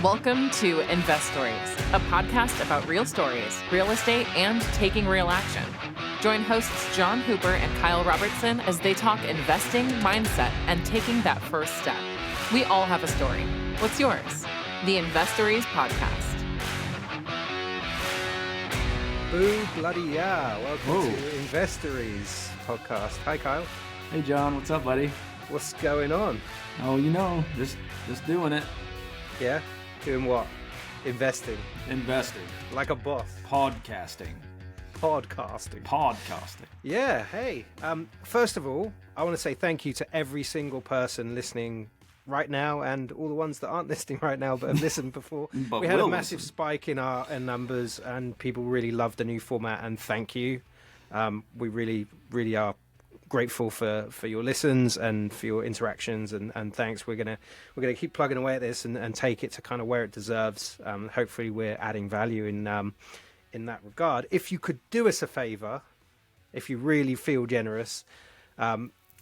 Welcome to Investories, a podcast about real stories, real estate, and taking real action. Join hosts John Hooper and Kyle Robertson as they talk investing, mindset, and taking that first step. We all have a story. What's yours? The Investories Podcast. Boo bloody yeah. Welcome to Investories podcast. Hi Kyle. Hey John, what's up, buddy? What's going on? Oh, just doing it. Yeah? Doing what? Investing. Investing. Like a boss. Podcasting. Yeah, hey. First of all, I want to say thank you to every single person listening right now and all the ones that aren't listening right now but have listened before. We had a massive spike in our numbers and people really love the new format, and thank you. We really, really are grateful for your listens and for your interactions, and thanks. We're gonna keep plugging away at this and take it to kind of where it deserves. Hopefully we're adding value in that regard. If you could do us a favor, if you really feel generous,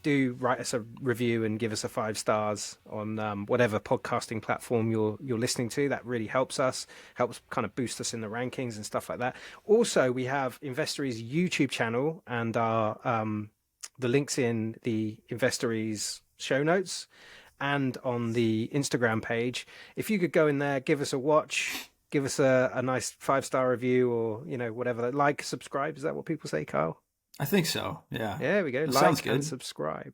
do write us a review and give us a 5 stars on whatever podcasting platform you're listening to. That really helps kind of boost us in the rankings and stuff like that. Also, we have Investories YouTube channel and our the links in the Investories show notes and on the Instagram page. If you could go in there, give us a watch, give us a nice 5-star review, or whatever. Like, subscribe. Is that what people say, Kyle? I think so. Yeah. There we go. That like and subscribe.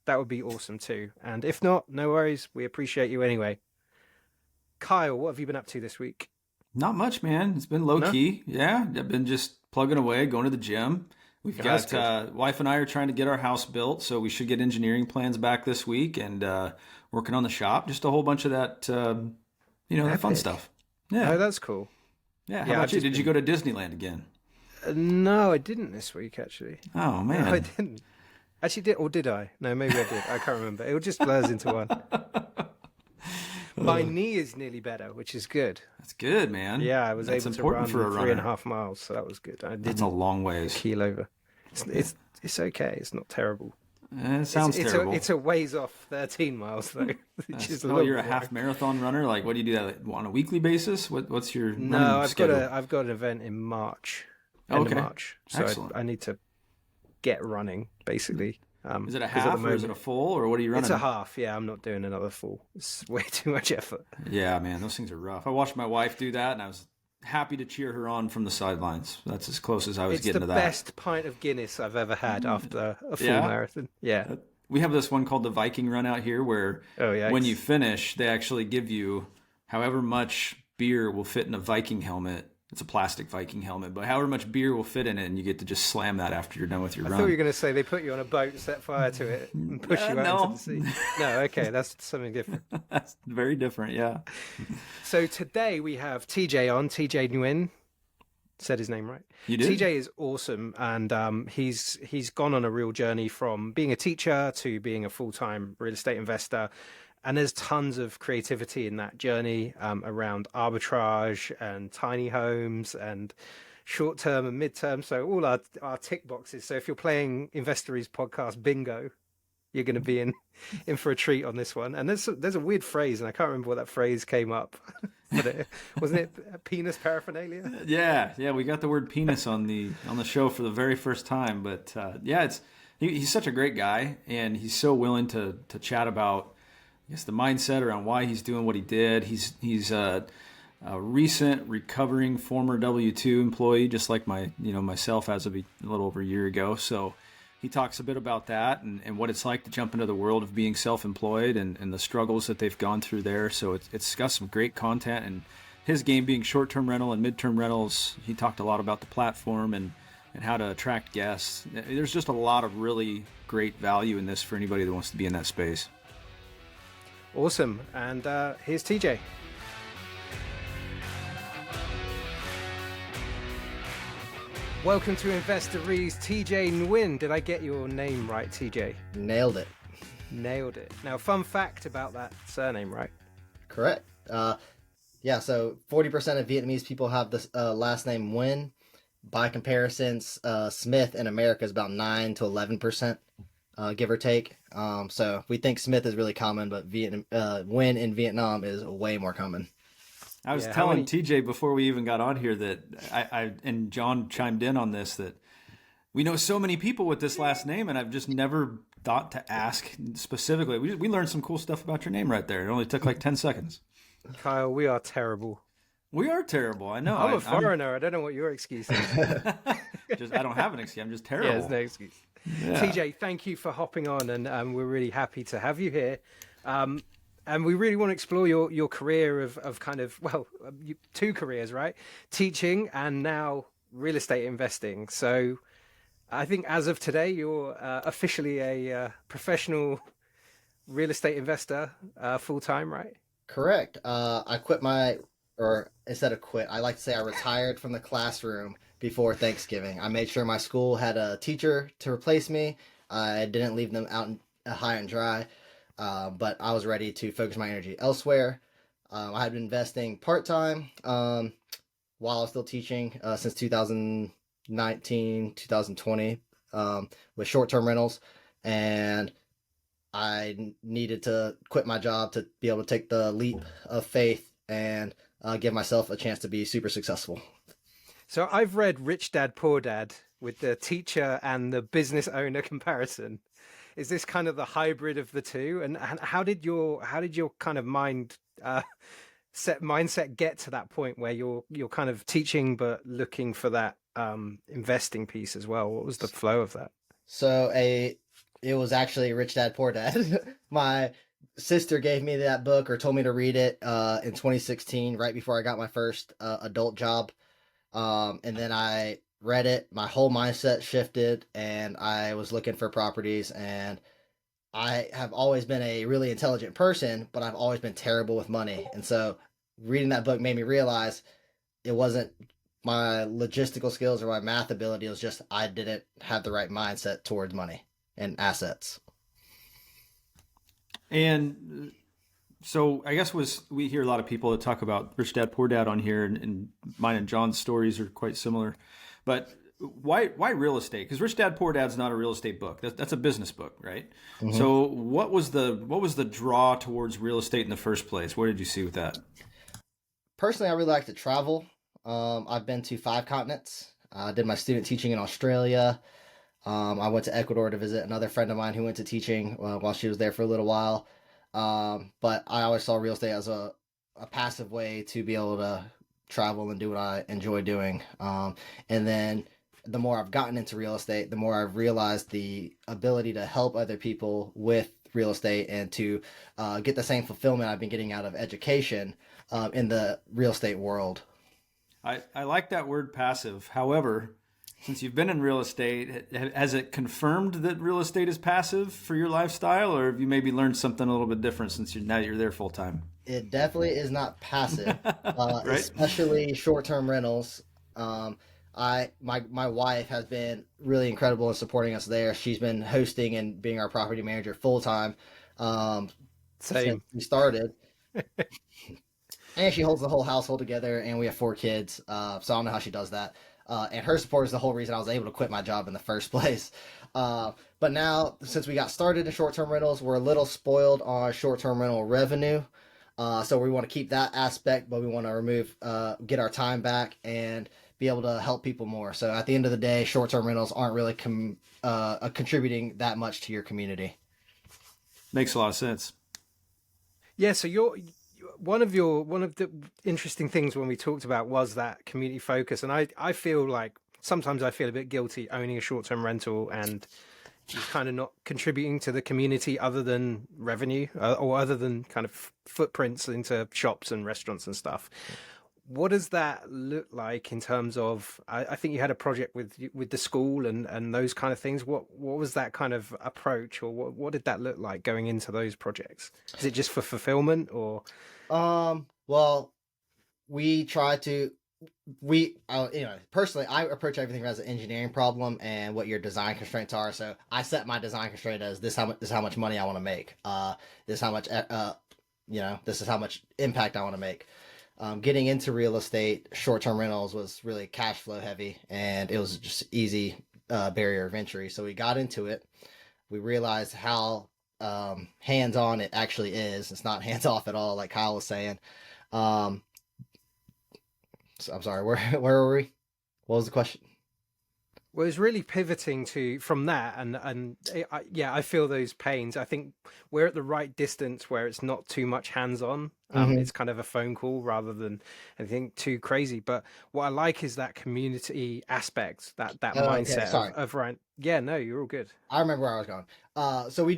That would be awesome too. And if not, no worries. We appreciate you anyway. Kyle, what have you been up to this week? Not much, man. It's been low key. Yeah. I've been just plugging away, going to the gym. We've got wife and I are trying to get our house built, so we should get engineering plans back this week, and working on the shop. Just a whole bunch of that, that fun stuff. Yeah. Oh, that's cool. Yeah. How about you? Did you go to Disneyland again? No, I didn't this week, actually. Oh, man. No, I didn't. Actually, did I? No, maybe I did. I can't remember. It just blurs into one. My knee is nearly better, which is good. That's good, man. Yeah, I was able to run 3.5 miles, so that was good. That's a long ways. Keel over. It's okay. It's not terrible. It sounds terrible. It's a ways off 13 miles, though. You're a half marathon runner? Like, what do you do that on a weekly basis? What's your schedule? I've got an event in March. End of March. So Excellent. I need to get running, basically. Is it a half or is it a full, or what are you running? It's a half, yeah. I'm not doing another full. It's way too much effort. Yeah, man, those things are rough. I watched my wife do that, and I was happy to cheer her on from the sidelines. That's as close as I was getting to that. It's the best pint of Guinness I've ever had after a full marathon. Yeah. We have this one called the Viking Run out here where when you finish, they actually give you however much beer will fit in a Viking helmet. It's a plastic Viking helmet, but however much beer will fit in it, and you get to just slam that after you're done with your run. I thought you were going to say they put you on a boat, set fire to it, and push you out into the sea. No, okay, that's something different. That's very different, yeah. So today we have TJ on, TJ Nguyen. Said his name right. You did? TJ is awesome, and he's gone on a real journey from being a teacher to being a full-time real estate investor. And there's tons of creativity in that journey around arbitrage and tiny homes and short-term and mid-term. So all our tick boxes. So if you're playing Investories podcast bingo, you're going to be in for a treat on this one. And there's a weird phrase, and I can't remember what that phrase came up. But wasn't it penis paraphernalia? Yeah, we got the word penis on the show for the very first time. But he's such a great guy, and he's so willing to chat about, I guess, the mindset around why he's doing what he did. He's a recent recovering former W-2 employee, just like myself as of a little over a year ago. So he talks a bit about that and what it's like to jump into the world of being self-employed and the struggles that they've gone through there. So it's got some great content, and his game being short-term rental and mid-term rentals. He talked a lot about the platform and how to attract guests. There's just a lot of really great value in this for anybody that wants to be in that space. Awesome. And here's TJ. Welcome to Investories, TJ Nguyen. Did I get your name right, TJ? Nailed it. Now, fun fact about that surname, right? Correct. So 40% of Vietnamese people have this last name Nguyen. By comparison, Smith in America is about 9 to 11%. Give or take. So we think Smith is really common, but Nguyen in Vietnam is way more common. I was Yeah, telling TJ before we even got on here that I and John chimed in on this, that we know so many people with this last name, and I've just never thought to ask specifically. We learned some cool stuff about your name right there. It only took like 10 seconds. Kyle, we are terrible. We are terrible. I know. I'm a foreigner. I don't know what your excuse is. I don't have an excuse. I'm just terrible. Yeah, there's no excuse. Yeah. TJ, thank you for hopping on, and we're really happy to have you here. And we really want to explore your career of kind of, well, two careers, right? Teaching and now real estate investing. So I think as of today, you're officially a professional real estate investor full time, right? Correct. I quit or instead of quit, I like to say I retired from the classroom before Thanksgiving. I made sure my school had a teacher to replace me. I didn't leave them out high and dry, but I was ready to focus my energy elsewhere. I had been investing part-time while I was still teaching since 2019, 2020 with short-term rentals, and I needed to quit my job to be able to take the leap of faith and give myself a chance to be super successful. So I've read Rich Dad, Poor Dad with the teacher and the business owner comparison. Is this kind of the hybrid of the two? And how did your kind of mindset get to that point where you're kind of teaching but looking for that investing piece as well? What was the flow of that? So it was actually Rich Dad, Poor Dad. My sister gave me that book or told me to read it in 2016, right before I got my first adult job. And then I read it, my whole mindset shifted, and I was looking for properties. And I have always been a really intelligent person, but I've always been terrible with money. And so reading that book made me realize it wasn't my logistical skills or my math ability. It was just I didn't have the right mindset towards money and assets. And so I guess we hear a lot of people that talk about Rich Dad, Poor Dad on here, and mine and John's stories are quite similar. But why real estate? Because Rich Dad, Poor Dad's not a real estate book. That's a business book, right? Mm-hmm. So what was the draw towards real estate in the first place? What did you see with that? Personally, I really like to travel. I've been to 5 continents. I did my student teaching in Australia. I went to Ecuador to visit another friend of mine who went to teaching while she was there for a little while. But I always saw real estate as a passive way to be able to travel and do what I enjoy doing. And then the more I've gotten into real estate, the more I've realized the ability to help other people with real estate and to get the same fulfillment I've been getting out of education in the real estate world. I like that word passive. However, since you've been in real estate, has it confirmed that real estate is passive for your lifestyle, or have you maybe learned something a little bit different since now you're there full time? It definitely is not passive, right? Especially short-term rentals. My wife has been really incredible in supporting us there. She's been hosting and being our property manager full time since we started. And she holds the whole household together, and we have 4 kids. So I don't know how she does that. And her support is the whole reason I was able to quit my job in the first place. But now, since we got started in short-term rentals, we're a little spoiled on short-term rental revenue. So we want to keep that aspect, but we want to get our time back and be able to help people more. So at the end of the day, short-term rentals aren't really contributing that much to your community. Makes a lot of sense. Yeah. So one of the interesting things when we talked about was that community focus, and I feel like sometimes I feel a bit guilty owning a short-term rental and just kind of not contributing to the community other than revenue or other than kind of footprints into shops and restaurants and stuff. What does that look like in terms of? I think you had a project with the school and those kind of things. What was that kind of approach, or what did that look like going into those projects? Is it just for fulfillment, or? Well, we try to. Personally, I approach everything as an engineering problem and what your design constraints are. So I set my design constraint as this is how much money I want to make. This is how much this is how much impact I want to make. Getting into real estate, short-term rentals was really cash flow heavy, and it was just easy barrier of entry. So we got into it. We realized how hands-on it actually is. It's not hands-off at all, like Kyle was saying. I'm sorry. Where were we? What was the question? Well, it's really pivoting from that, yeah, I feel those pains. I think we're at the right distance where it's not too much hands-on. Mm-hmm. It's kind of a phone call rather than anything too crazy. But what I like is that community aspect, that Oh, okay. mindset Sorry. of right. Yeah, no, you're all good. I remember where I was going. So we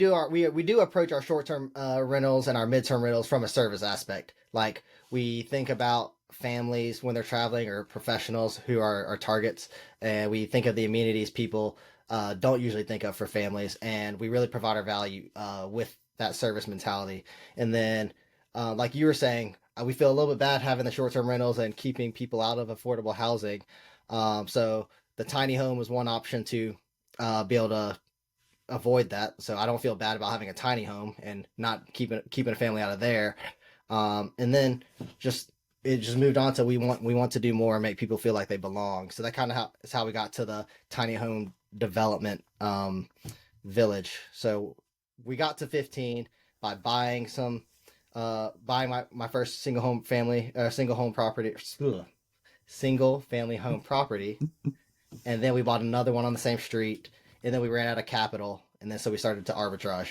do approach our short term rentals and our midterm rentals from a service aspect. Like we think about families when they're traveling or professionals who are our targets, and we think of the amenities people don't usually think of for families, and we really provide our value with that service mentality. And then, like you were saying, we feel a little bit bad having the short term rentals and keeping people out of affordable housing. So the tiny home was one option to be able to avoid that. So I don't feel bad about having a tiny home and not keeping a family out of there. And then just it just moved on to we want to do more and make people feel like they belong. So that kind of is how we got to the tiny home development village. So we got to 15 by buying my first single home property, single family home property, and then we bought another one on the same street, and then we ran out of capital, and then so we started to arbitrage,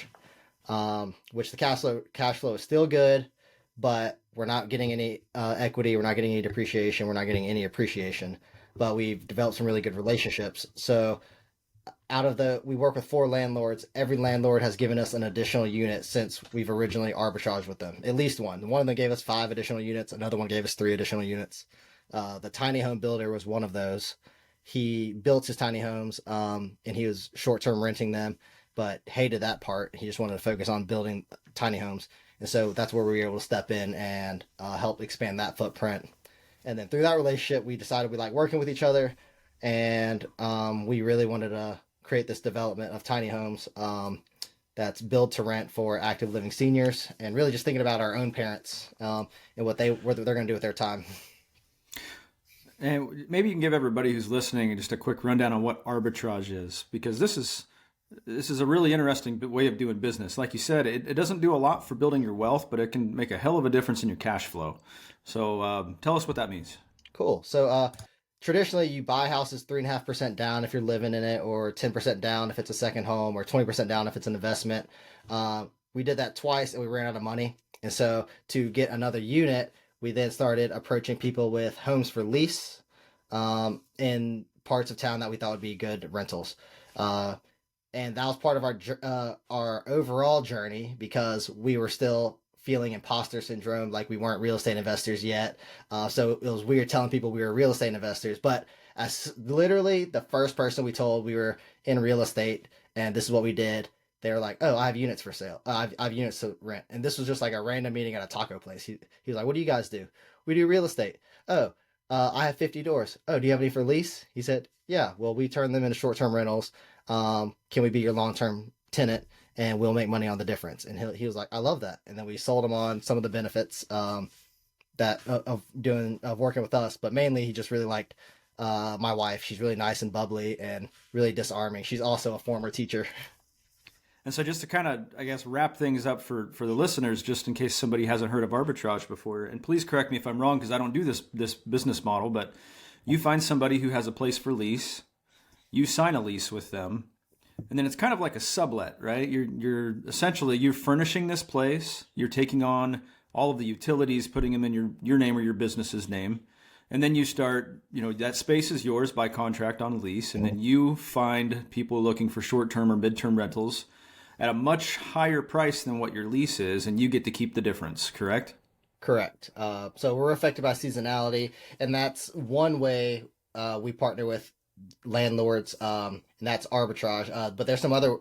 which the cash flow is still good, but we're not getting any equity, we're not getting any depreciation, we're not getting any appreciation, but we've developed some really good relationships. So we work with 4 landlords. Every landlord has given us an additional unit since we've originally arbitraged with them. At least one. One of them gave us 5 additional units. Another one gave us 3 additional units. The tiny home builder was one of those. He built his tiny homes, and he was short-term renting them, but hated that part. He just wanted to focus on building tiny homes. And so that's where we were able to step in and help expand that footprint. And then through that relationship, we decided we like working with each other, and we really wanted to create this development of tiny homes that's built to rent for active living seniors, and really just thinking about our own parents and what they're going to do with their time. And maybe you can give everybody who's listening just a quick rundown on what arbitrage is, because this is a really interesting way of doing business. Like you said, it doesn't do a lot for building your wealth, but it can make a hell of a difference in your cash flow. So tell us what that means. Cool. So traditionally, you buy houses 3.5% down if you're living in it, or 10% down if it's a second home, or 20% down if it's an investment. We did that twice, and we ran out of money. And so to get another unit, we then started approaching people with homes for lease in parts of town that we thought would be good rentals. And that was part of our overall journey, because we were still feeling imposter syndrome, like we weren't real estate investors yet. So it was weird telling people we were real estate investors. But as literally the first person we told we were in real estate and this is what we did, they were like, "Oh, I have units for sale. I have units to rent." And this was just like a random meeting at a taco place. He was like, "What do you guys do?" "We do real estate." "Oh, I have 50 doors." "Oh, do you have any for lease?" He said, "Yeah, well, we turn them into short-term rentals. Can we be your long-term tenant, and we'll make money on the difference?" And he was like, "I love that." And then we sold him on some of the benefits that of working with us, but mainly he just really liked my wife. She's really nice and bubbly and really disarming. She's also a former teacher. And so just to kind of, I guess, wrap things up for the listeners, just in case somebody hasn't heard of arbitrage before, and please correct me if I'm wrong, because I don't do this business model, but you find somebody who has a place for lease, you sign a lease with them, and then it's kind of like a sublet, right? You're essentially, you're furnishing this place, you're taking on all of the utilities, putting them in your name or your business's name, and then you start, that space is yours by contract on lease, and then you find people looking for short-term or mid-term rentals at a much higher price than what your lease is, and you get to keep the difference, correct? Correct. So we're affected by seasonality, and that's one way we partner with landlords, and that's arbitrage. But there's some other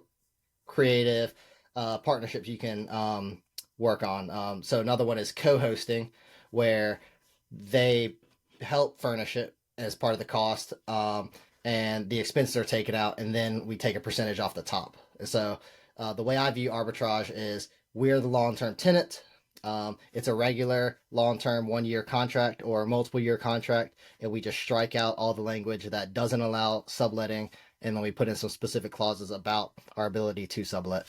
creative partnerships you can work on. So another one is co-hosting, where they help furnish it as part of the cost, and the expenses are taken out, and then we take a percentage off the top. So the way I view arbitrage is we're the long-term tenant. It's a regular long-term 1-year contract or a multiple-year contract, and we just strike out all the language that doesn't allow subletting, and then we put in some specific clauses about our ability to sublet.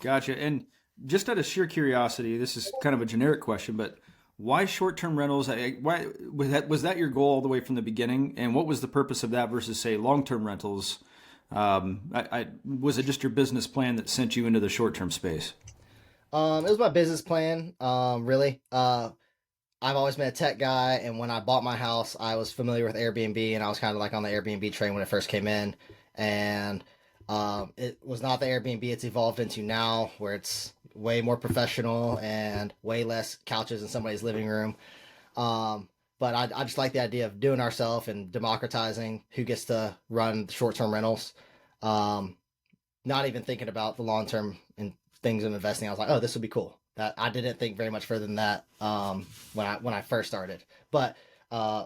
Gotcha. And just out of sheer curiosity, this is kind of a generic question, but Why short-term rentals? Why was that your goal all the way from the beginning? And what was the purpose of that versus, say, long-term rentals? Was it just your business plan that sent you into the short-term space? It was my business plan, really. I've always been a tech guy, and when I bought my house, I was familiar with Airbnb, and I was kind of like on the Airbnb train when it first came in. And it was not the Airbnb it's evolved into now, where it's way more professional and way less couches in somebody's living room. But I just like the idea of doing ourselves and democratizing who gets to run short-term rentals. Um, Not even thinking about the long-term and things of investing. I was like, oh, this would be cool. That I didn't think very much further than that when I first started. But uh,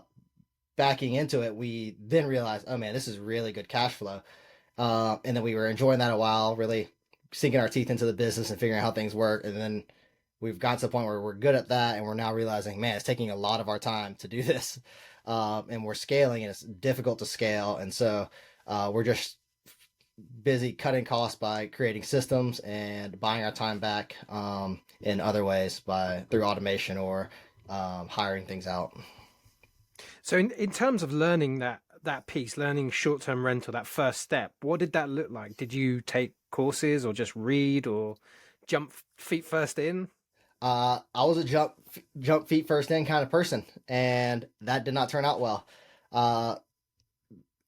backing into it, we then realized, oh man, this is really good cash flow. And then we were enjoying that a while, really sinking our teeth into the business and figuring out how things work. And then we've got to the point where we're good at that, and we're now realizing, man, it's taking a lot of our time to do this, and we're scaling, and it's difficult to scale. And so we're just busy cutting costs by creating systems and buying our time back in other ways by through automation or hiring things out. So in terms of learning that piece, learning short-term rental, that first step, what did that look like? Did you take courses or just read or jump feet first in? I was a jump feet first in kind of person, and that did not turn out well. Uh,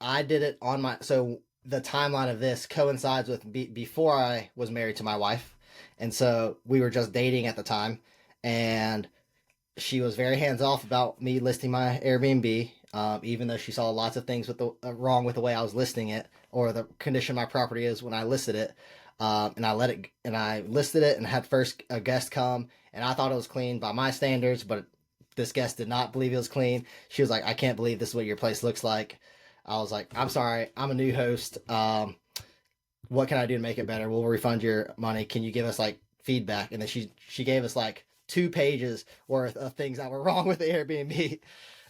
I did it on my so the timeline of this coincides with before I was married to my wife, and so we were just dating at the time, and she was very hands off about me listing my Airbnb, even though she saw lots of things with the wrong with the way I was listing it or the condition my property is when I listed it. And I listed it and had first a guest come, and I thought it was clean by my standards, but this guest did not believe it was clean. She was like, "I can't believe this is what your place looks like." I was like, "I'm sorry, I'm a new host. What can I do to make it better? We'll refund your money. Can you give us like feedback?" And then she gave us like 2 pages worth of things that were wrong with the Airbnb,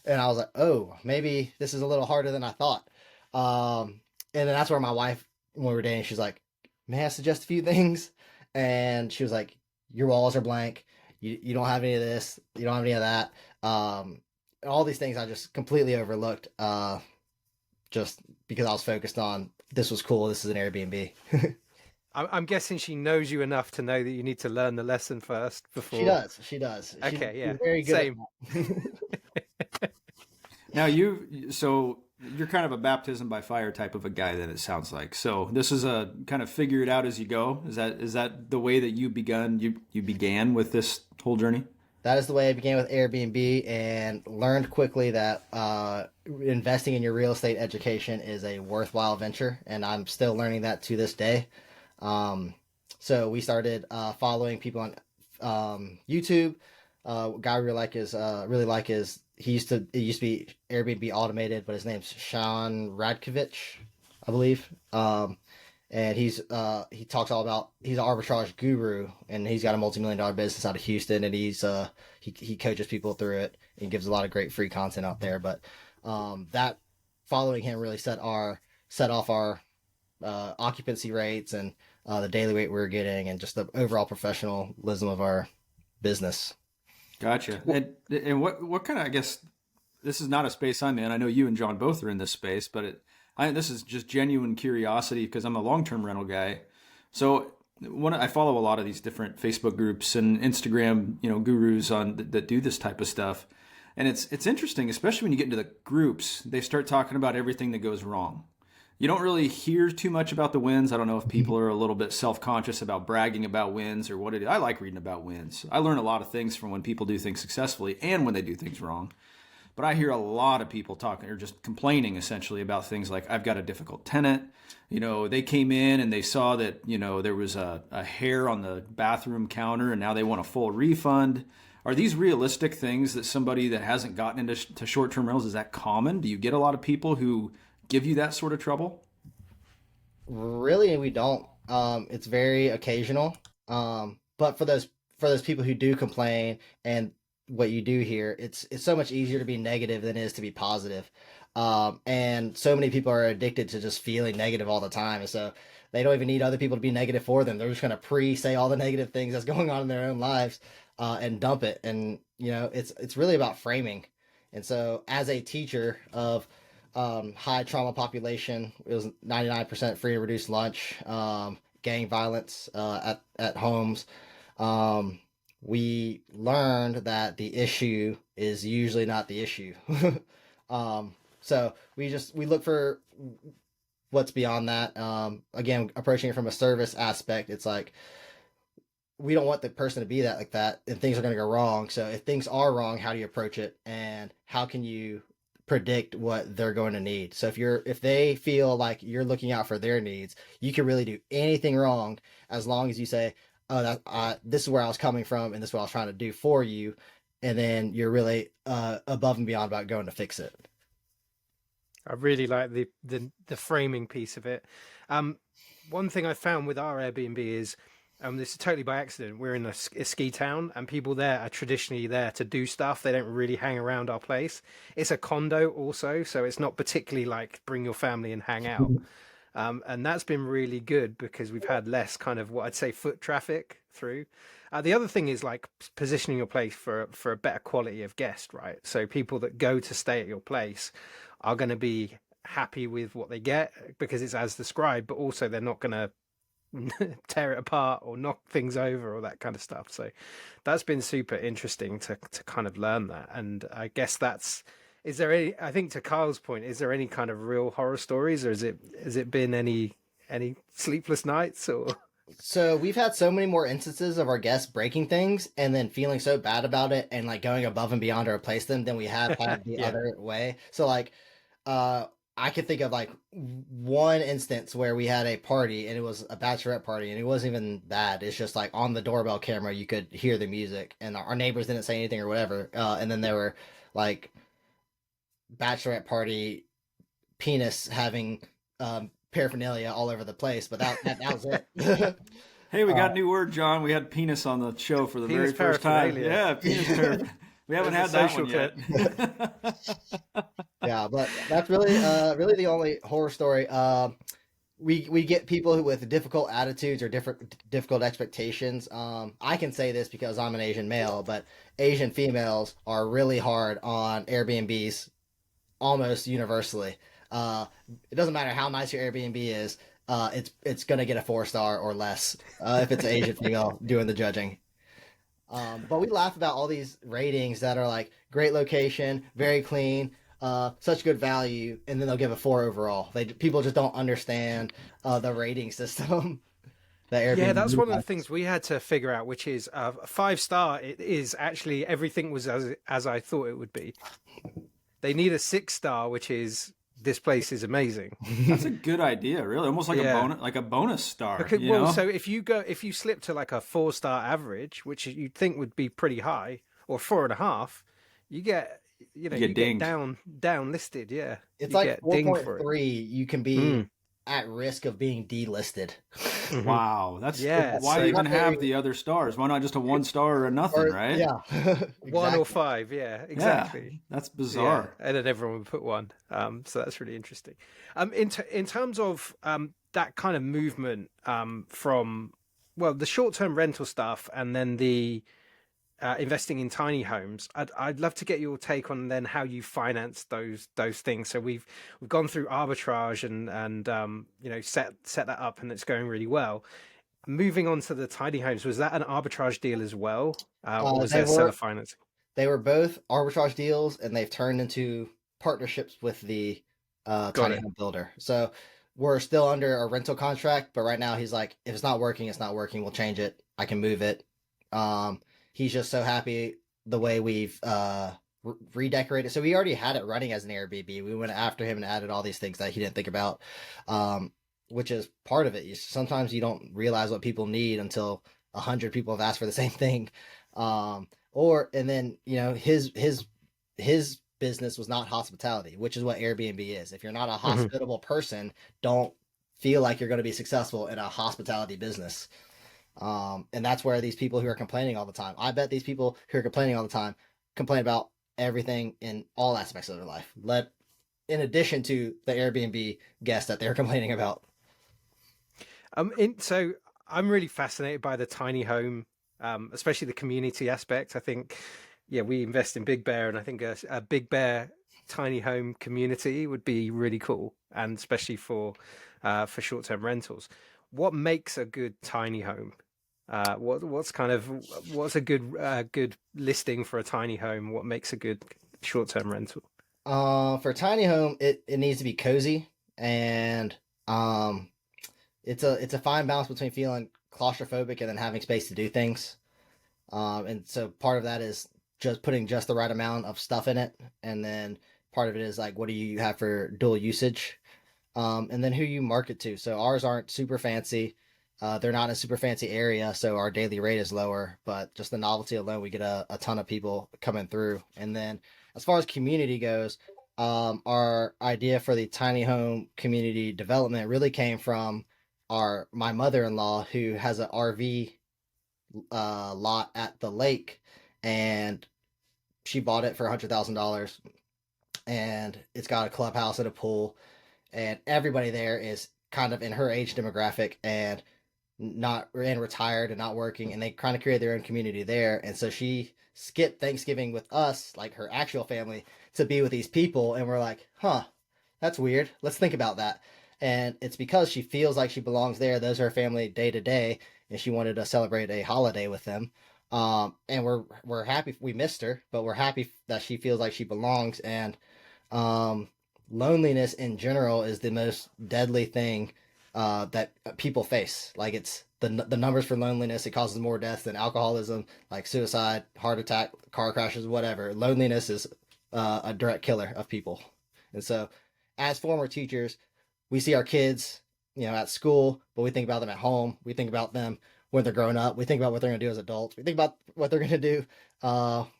and I was like, "Oh, maybe this is a little harder than I thought." And then that's where my wife, when we were dating, she's like, "May I suggest a few things?" And she was like, "Your walls are blank. You don't have any of this. You don't have any of that." All these things I just completely overlooked, just because I was focused on this was cool. This is an Airbnb. I'm guessing she knows you enough to know that you need to learn the lesson first before. She does. She does. Okay, yeah, she's very good. same. Now so you're kind of a baptism by fire type of a guy, then it sounds like. So this is a kind of figure it out as you go. Is that the way that you began with this whole journey? That is the way I began with Airbnb, and learned quickly that investing in your real estate education is a worthwhile venture, and I'm still learning that to this day. So we started following people on YouTube. Guy we really like is it used to be Airbnb automated, but his name's Sean Radkovich, I believe. And he talks all about, he's an arbitrage guru, and he's got a multi-million-dollar business out of Houston, and he coaches people through it and gives a lot of great free content out there. But that following him really set off our occupancy rates and the daily rate we were getting, and just the overall professionalism of our business. Gotcha. And what kind of, I guess, this is not a space I'm in. I know you and John both are in this space, but this is just genuine curiosity because I'm a long-term rental guy. So I follow a lot of these different Facebook groups and Instagram, gurus that do this type of stuff. And it's interesting, especially when you get into the groups, they start talking about everything that goes wrong. You don't really hear too much about the wins. I don't know if people are a little bit self-conscious about bragging about wins or what it is. I like reading about wins. I learn a lot of things from when people do things successfully and when they do things wrong. But I hear a lot of people talking or just complaining essentially about things like, I've got a difficult tenant. They came in and they saw that, there was a hair on the bathroom counter and now they want a full refund. Are these realistic things that somebody that hasn't gotten into short-term rentals, is that common? Do you get a lot of people who give you that sort of trouble? Really, we don't. It's very occasional. But for those people who do complain, and what you do here, it's so much easier to be negative than it is to be positive. And so many people are addicted to just feeling negative all the time, and so they don't even need other people to be negative for them. They're just going to say all the negative things that's going on in their own lives. and dump it. And it's really about framing. And so as a teacher of high trauma population, it was 99% free and reduced lunch, gang violence at homes. We learned that the issue is usually not the issue. So we look for what's beyond that. Again, approaching it from a service aspect, it's like we don't want the person to be that like that, and things are going to go wrong. So if things are wrong, how do you approach it, and how can you predict what they're going to need? So if they feel like you're looking out for their needs, you can really do anything wrong as long as you say, "Oh, this is where I was coming from, and this is what I was trying to do for you," and then you're really above and beyond about going to fix it. I really like the framing piece of it. One thing I found with our Airbnb is, this is totally by accident. We're in a ski town, and people there are traditionally there to do stuff. They don't really hang around our place. It's a condo also, so it's not particularly like bring your family and hang out. And that's been really good because we've had less kind of what I'd say foot traffic through. The other thing is like positioning your place for a better quality of guest, right? So people that go to stay at your place are going to be happy with what they get because it's as described, but also they're not going to tear it apart or knock things over or that kind of stuff. So that's been super interesting to kind of learn that. And I guess is there any, I think to Kyle's point, is there any kind of real horror stories, or has it been any sleepless nights or? So we've had so many more instances of our guests breaking things and then feeling so bad about it and like going above and beyond to replace them than we have had the other way. So like, I could think of like one instance where we had a party and it was a bachelorette party and it wasn't even bad. It's just like on the doorbell camera, you could hear the music and our neighbors didn't say anything or whatever. And then there were like bachelorette party penis having, paraphernalia all over the place, but that was it. Hey, we got a new word, John. We had penis on the show for the very first time. Yeah, penis paraphernalia. We haven't had that one yet. Yeah, but that's really the only horror story. We get people with difficult attitudes or difficult expectations. I can say this because I'm an Asian male, but Asian females are really hard on Airbnbs almost universally. It doesn't matter how nice your Airbnb is. It's gonna get a 4-star or less if it's an Asian female doing the judging. But we laugh about all these ratings that are like great location, very clean, such good value, and then they'll give a 4 overall. People just don't understand the rating system. Yeah, that's one of the things we had to figure out, which is a 5-star. It is actually everything was as I thought it would be. They need a 6-star, which is this place is amazing. That's a good idea, really. Almost like a bonus star. Okay, you know? So if you slip to like a 4-star average, which you'd think would be pretty high, or 4.5, you get down listed. Yeah, it's like 4.3. You can be at risk of being delisted. Wow, that's why even have the other stars? Why not just a 1-star or a nothing, right? Yeah, exactly. 1 or 5. Yeah, exactly. Yeah, that's bizarre. Yeah. And then everyone would put 1. So that's really interesting. In terms of that kind of movement from the short-term rental stuff and then the investing in tiny homes, I'd love to get your take on then how you finance those things. So we've gone through arbitrage and set that up, and it's going really well. Moving on to the tiny homes, was that an arbitrage deal as well, or was there seller financing? They were both arbitrage deals, and they've turned into partnerships with the tiny home builder. So we're still under a rental contract, but right now he's like, if it's not working, it's not working. We'll change it. I can move it. He's just so happy the way we've redecorated. So we already had it running as an Airbnb. We went after him and added all these things that he didn't think about, which is part of it. Sometimes you don't realize what people need until 100 people have asked for the same thing. And then his business was not hospitality, which is what Airbnb is. If you're not a hospitable person, don't feel like you're going to be successful in a hospitality business. And that's where these people who are complaining all the time, I bet these people who are complaining all the time complain about everything in all aspects of their life, in addition to the Airbnb guests that they're complaining about. So I'm really fascinated by the tiny home especially the community aspect. I think, yeah, we invest in Big Bear, and I think a Big Bear tiny home community would be really cool, and especially for short-term rentals. What makes a good tiny home? What's a good listing for a tiny home? What makes a good short-term rental? For tiny home, it needs to be cozy, and um, it's a fine balance between feeling claustrophobic and then having space to do things. And so part of that is just putting just the right amount of stuff in it, and then part of it is like what do you have for dual usage, and then who you market to. So ours aren't super fancy. They're not in a super fancy area, so our daily rate is lower, but just the novelty alone, we get a ton of people coming through. And then as far as community goes, our idea for the tiny home community development really came from my mother-in-law who has an RV lot at the lake, and she bought it for $100,000, and it's got a clubhouse and a pool, and everybody there is kind of in her age demographic and not and retired and not working, and they kind of created their own community there. And so she skipped Thanksgiving with us, like her actual family, to be with these people, and we're like, huh, that's weird, let's think about that. And it's because she feels like she belongs there. Those are her family day to day, and she wanted to celebrate a holiday with them. And we're happy. We missed her, but we're happy that she feels like she belongs. And um, loneliness in general is the most deadly thing that people face. Like it's the numbers for loneliness. It causes more deaths than alcoholism, like suicide, heart attack, car crashes, whatever. Loneliness is a direct killer of people. And so, as former teachers, we see our kids, at school, but we think about them at home. We think about them when they're growing up. We think about what they're going to do as adults. We think about what they're going to do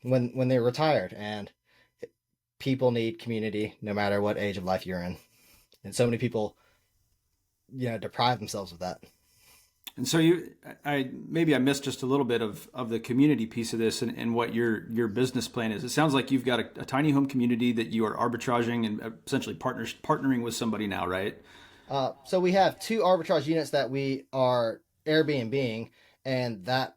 when they're retired. And people need community no matter what age of life you're in. And so many people, deprive themselves of that. And so maybe I missed just a little bit of the community piece of this and what your business plan is. It sounds like you've got a tiny home community that you are arbitraging and essentially partnering with somebody now, right? So we have 2 arbitrage units that we are Airbnb-ing, and that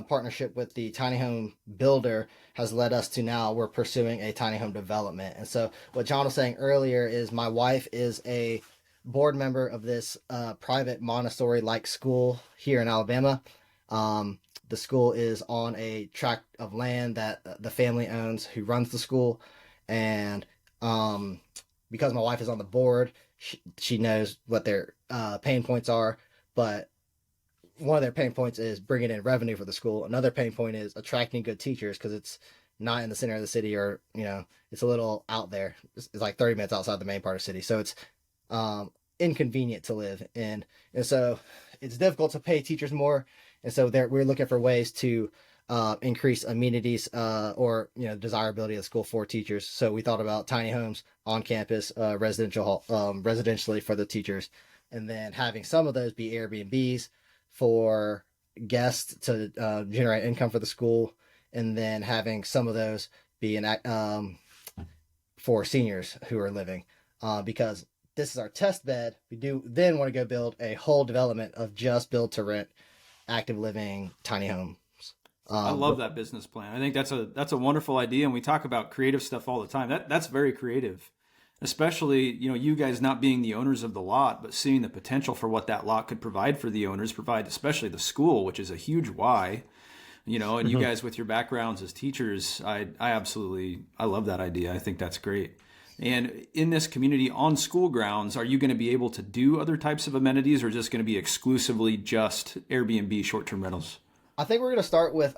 partnership with the tiny home builder has led us to now we're pursuing a tiny home development. And so what John was saying earlier is my wife is a board member of this private Montessori-like school here in Alabama. The school is on a tract of land that the family owns who runs the school. And because my wife is on the board, she knows what their pain points are. But one of their pain points is bringing in revenue for the school. Another pain point is attracting good teachers because it's not in the center of the city, or it's a little out there. It's like 30 minutes outside the main part of the city, so it's inconvenient to live in, and so it's difficult to pay teachers more. And so we're looking for ways to increase amenities desirability of the school for teachers. So we thought about tiny homes on campus, residentially for the teachers, and then having some of those be Airbnbs for guests to generate income for the school, and then having some of those be for seniors who are living, because this is our test bed. We do then want to go build a whole development of just build to rent, active living tiny homes. I love that business plan. I think that's a wonderful idea, and we talk about creative stuff all the time. That's very creative, especially you guys not being the owners of the lot, but seeing the potential for what that lot could provide for the owners, provide especially the school, which is a huge why. And you guys with your backgrounds as teachers, I love that idea. I think that's great. And in this community on school grounds, are you going to be able to do other types of amenities, or just going to be exclusively just Airbnb short-term rentals? I think we're going to start with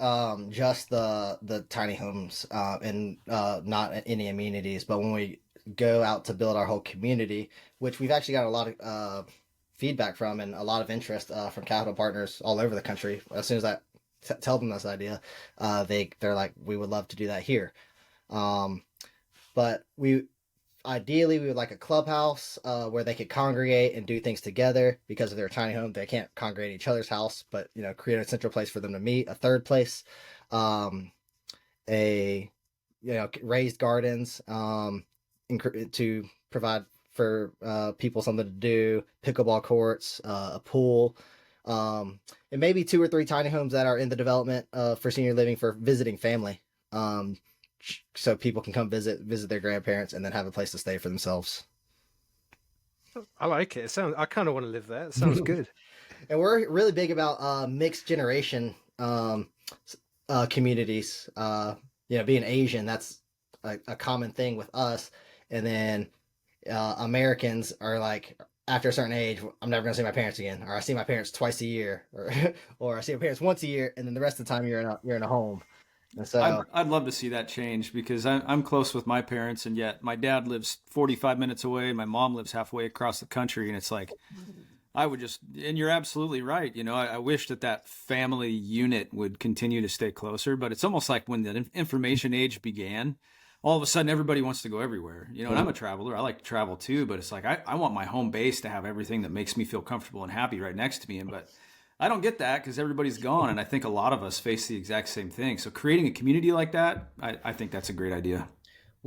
just the tiny homes and not any amenities. But when we go out to build our whole community, which we've actually got a lot of feedback from and a lot of interest from capital partners all over the country. As soon as I tell them this idea, they're like, we would love to do that here. But ideally, we would like a clubhouse where they could congregate and do things together. Because of their tiny home, they can't congregate at each other's house, but create a central place for them to meet. A third place, raised gardens to provide for people something to do, pickleball courts, a pool, And maybe 2 or 3 tiny homes that are in the development for senior living for visiting family. So people can come visit their grandparents and then have a place to stay for themselves. I like it. I kind of want to live there. It sounds good. And we're really big about mixed generation communities. Being Asian, that's a common thing with us. And then Americans are like, after a certain age, I'm never going to see my parents again, or I see my parents twice a year, or I see my parents once a year, and then the rest of the time you're in a home. And so I'd love to see that change, because I'm close with my parents, and yet my dad lives 45 minutes away, and my mom lives halfway across the country, and it's like, and you're absolutely right. I wish that family unit would continue to stay closer, but it's almost like when the information age began, all of a sudden everybody wants to go everywhere, and I'm a traveler. I like to travel too, but it's like, I want my home base to have everything that makes me feel comfortable and happy right next to me. But I don't get that because everybody's gone. And I think a lot of us face the exact same thing. So creating a community like that, I think that's a great idea.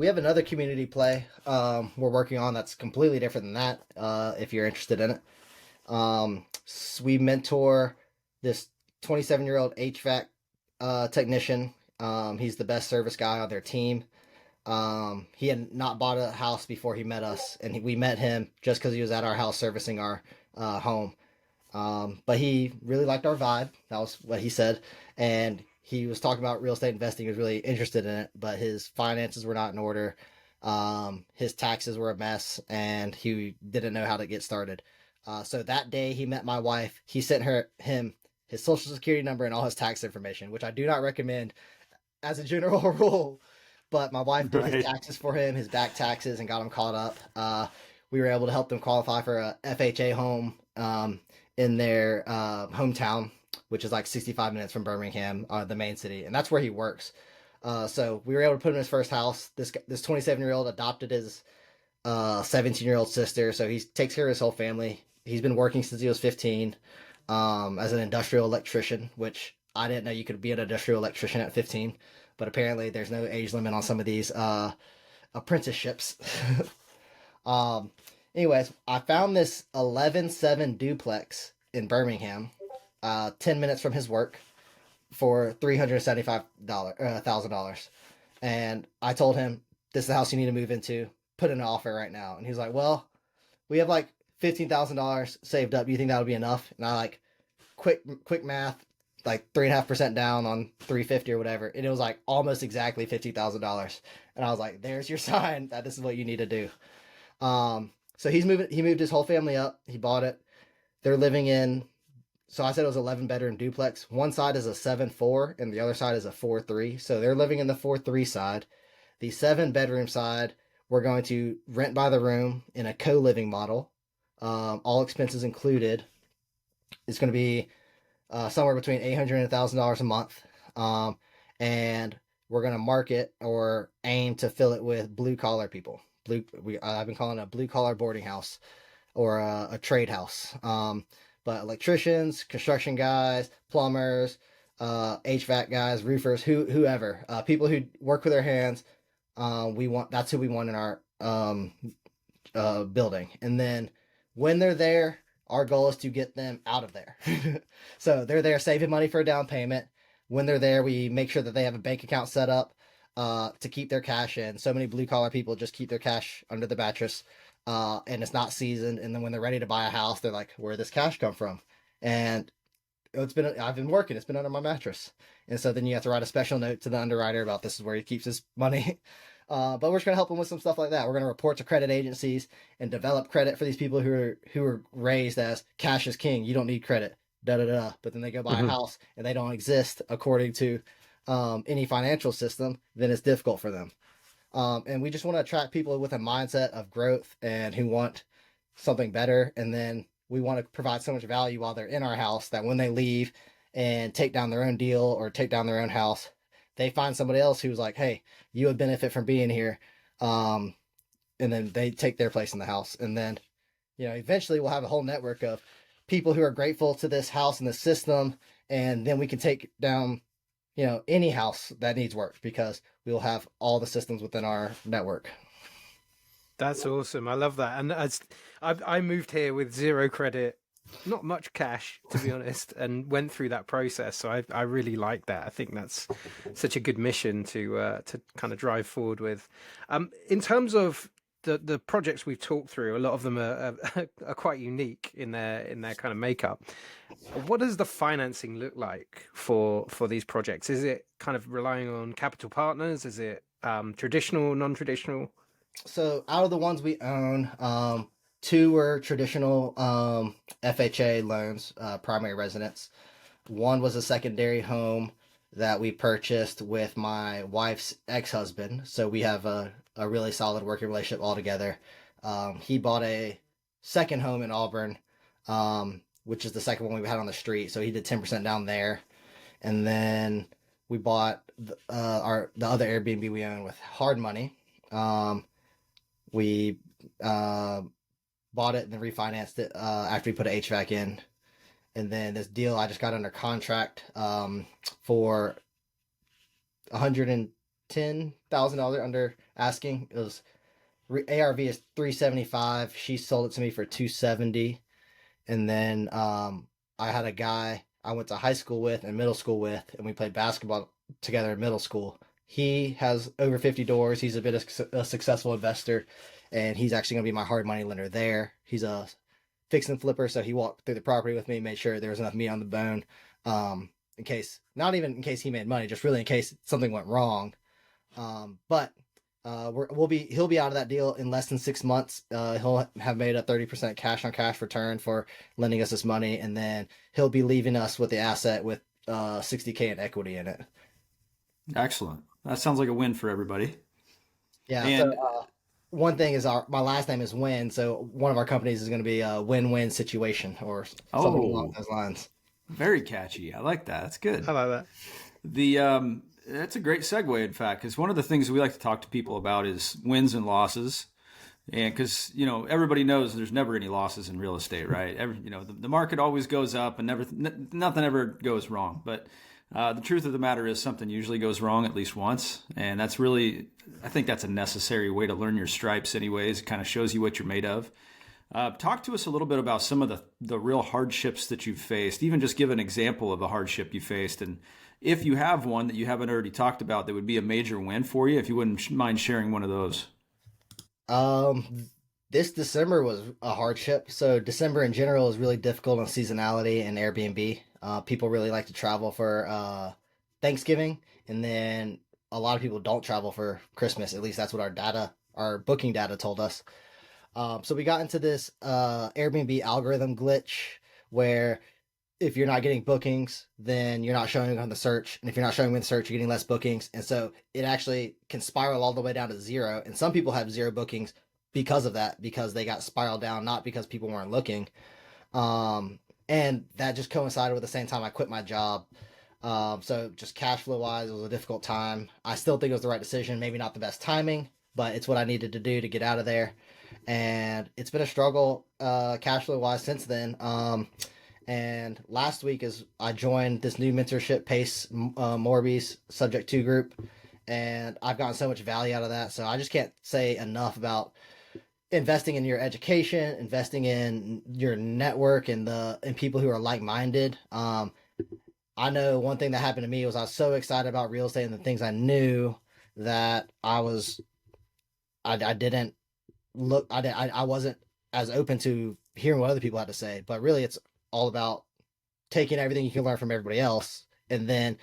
we have another community play we're working on that's completely different than that, if you're interested in it. We mentor this 27-year-old HVAC technician. He's the best service guy on their team. He had not bought a house before he met us, and we met him just because he was at our house servicing our home. But he really liked our vibe. That was what he said. And he was talking about real estate investing. He was really interested in it, but his finances were not in order. His taxes were a mess, and he didn't know how to get started. So that day he met my wife. He sent him his social security number and all his tax information, which I do not recommend as a general rule. But my wife did his taxes for him, his back taxes, and got him caught up. We were able to help them qualify for a FHA home in their hometown, which is like 65 minutes from Birmingham, the main city, and that's where he works. So we were able to put him in his first house. This 27-year-old adopted his 17-year-old sister, so he takes care of his whole family. He's been working since he was 15 as an industrial electrician, which I didn't know you could be an industrial electrician at 15, but apparently there's no age limit on some of these apprenticeships. Anyways, I found this 11.7 duplex in Birmingham, 10 minutes from his work, for $375,000. And I told him, this is the house you need to move into. Put in an offer right now. And he's like, well, we have like $15,000 saved up. Do you think that'll be enough? And I like, quick math, like 3.5% down on 350 or whatever. And it was like almost exactly $50,000. And I was like, there's your sign that this is what you need to do. So he moved his whole family up. He bought it. They're living in, so I said it was 11 bedroom duplex. One side is a 7.4 and the other side is a 4.3. So they're living in the 4.3 side. The 7 bedroom side, we're going to rent by the room in a co-living model. All expenses included. It's going to be somewhere between $800 and $1,000 a month. And we're going to market or aim to fill it with blue collar people. I've been calling it a blue collar boarding house or a trade house. But electricians, construction guys, plumbers, HVAC guys, roofers, whoever, people who work with their hands. That's who we want in our building. And then when they're there, our goal is to get them out of there. So they're there saving money for a down payment. When they're there, we make sure that they have a bank account set up to keep their cash in. So many blue collar people just keep their cash under the mattress, and it's not seasoned. And then when they're ready to buy a house, they're like, "Where did this cash come from?" And I've been working. It's been under my mattress. And so then you have to write a special note to the underwriter about this is where he keeps his money. But we're just going to help them with some stuff like that. We're going to report to credit agencies and develop credit for these people who are raised as cash is king. You don't need credit. But then they go buy a house and they don't exist according to any financial system. Then it's difficult for them. And we just want to attract people with a mindset of growth and who want something better. And then we want to provide so much value while they're in our house that when they leave and take down their own deal or take down their own house, they find somebody else who's like, hey, you would benefit from being here. And then they take their place in the house. And then, eventually we'll have a whole network of people who are grateful to this house and the system. And then we can take down, any house that needs work because we'll have all the systems within our network. That's awesome. I love that. And I moved here with zero credit not much cash, to be honest, and went through that process. So I really like that. I think that's such a good mission to kind of drive forward with. In terms of the projects we've talked through, a lot of them are quite unique in their kind of makeup. What does the financing look like for these projects? Is it kind of relying on capital partners? Is it traditional, non-traditional? So out of the ones we own, two were traditional FHA loans, primary residence. One was a secondary home that we purchased with my wife's ex-husband. So we have a really solid working relationship altogether. He bought a second home in Auburn, which is the second one we had on the street. So he did 10% down there. And then we bought the other Airbnb we own with hard money. We bought it and then refinanced it after we put an HVAC in. And then this deal I just got under contract for $110,000 under asking. It was ARV is $375. She sold it to me for $270. And then I had a guy I went to high school with and middle school with, and we played basketball together in middle school. He has over 50 doors. He's a bit of a successful investor, and he's actually going to be my hard money lender there. He's a fix and flipper, so he walked through the property with me, made sure there was enough meat on the bone, in case, not even in case he made money, just really in case something went wrong. But he'll be out of that deal in less than 6 months. He'll have made a 30% cash on cash return for lending us this money, and then he'll be leaving us with the asset with $60K in equity in it. Excellent. That sounds like a win for everybody. Yeah. And So one thing is my last name is Nguyen, so one of our companies is going to be a win-win situation or something along those lines. Very catchy. I like that. That's good. I like that. That's a great segue, in fact, because one of the things we like to talk to people about is wins and losses. And because, everybody knows there's never any losses in real estate, right? The market always goes up and nothing ever goes wrong. But the truth of the matter is something usually goes wrong at least once. And that's really, I think that's a necessary way to learn your stripes anyways. It kind of shows you what you're made of. Talk to us a little bit about some of the real hardships that you've faced. Even just give an example of a hardship you faced. And if you have one that you haven't already talked about that would be a major win for you, if you wouldn't mind sharing one of those. This December was a hardship. So December in general is really difficult on seasonality and Airbnb. People really like to travel for Thanksgiving, and then a lot of people don't travel for Christmas. At least that's what our booking data told us. So we got into this Airbnb algorithm glitch where if you're not getting bookings, then you're not showing on the search. And if you're not showing in the search, you're getting less bookings. And so it actually can spiral all the way down to zero. And some people have zero bookings because of that, because they got spiraled down, not because people weren't looking. And that just coincided with the same time I quit my job. So just cash flow wise, it was a difficult time. I still think it was the right decision. Maybe not the best timing, but it's what I needed to do to get out of there. And it's been a struggle cash flow wise since then. And last week I joined this new mentorship PACE Morby's Subject 2 group, and I've gotten so much value out of that. So I just can't say enough about investing in your education, investing in your network and people who are like-minded. I know one thing that happened to me was I was so excited about real estate and the things I knew that I didn't look, I wasn't as open to hearing what other people had to say, but really it's all about taking everything you can learn from everybody else and then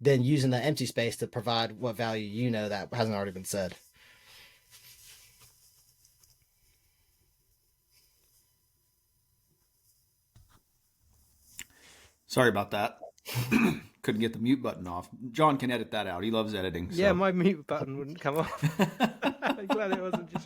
using the empty space to provide what value that hasn't already been said. Sorry about that. Couldn't get the mute button off. John can edit that out. He loves editing. So. Yeah, my mute button wouldn't come off. I'm glad it wasn't just